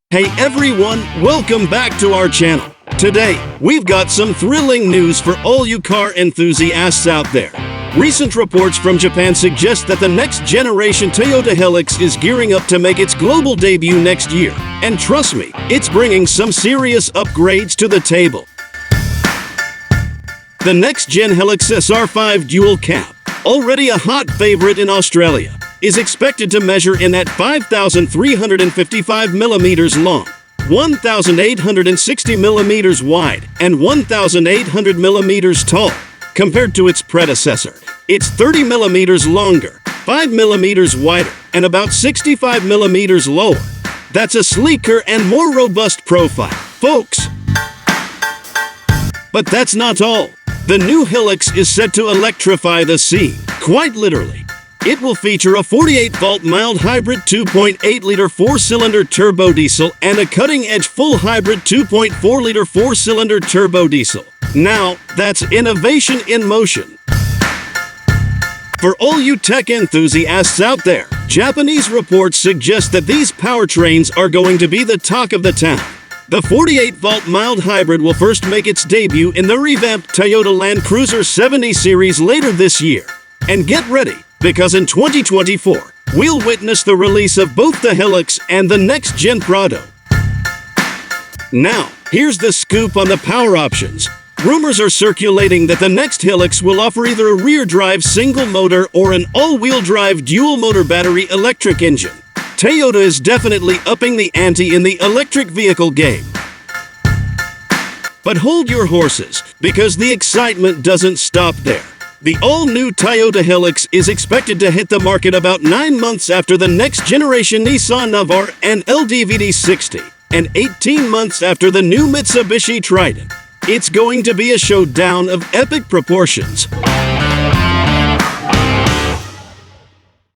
Hey everyone, welcome back to our channel. Today, we've got some thrilling news for all you car enthusiasts out there. Recent reports from Japan suggest that the next generation Toyota Hilux is gearing up to make its global debut next year. And trust me, it's bringing some serious upgrades to the table. The next-gen Hilux SR5 dual cab, already a hot favorite in Australia, is expected to measure in at 5,355 millimeters long, 1,860 millimeters wide, and 1,800 millimeters tall. Compared to its predecessor, it's 30 millimeters longer, 5 millimeters wider, and about 65 millimeters lower. That's a sleeker and more robust profile, folks. But that's not all. The new Hilux is set to electrify the scene, quite literally. It will feature a 48-volt mild hybrid 2.8-liter four-cylinder turbo diesel and a cutting-edge full hybrid 2.4-liter four-cylinder turbo diesel. Now, that's innovation in motion. For all you tech enthusiasts out there, Japanese reports suggest that these powertrains are going to be the talk of the town. The 48-volt mild hybrid will first make its debut in the revamped Toyota LandCruiser 70 series later this year. And get ready, because in 2024, we'll witness the release of both the Hilux and the next-gen Prado. Now, here's the scoop on the power options. Rumors are circulating that the next Hilux will offer either a rear-drive single-motor or an all-wheel drive dual-motor battery electric engine. Toyota is definitely upping the ante in the electric vehicle game. But hold your horses, because the excitement doesn't stop there. The all-new Toyota Hilux is expected to hit the market about 9 months after the next-generation Nissan Navara and LDVD60, and 18 months after the new Mitsubishi Triton. It's going to be a showdown of epic proportions.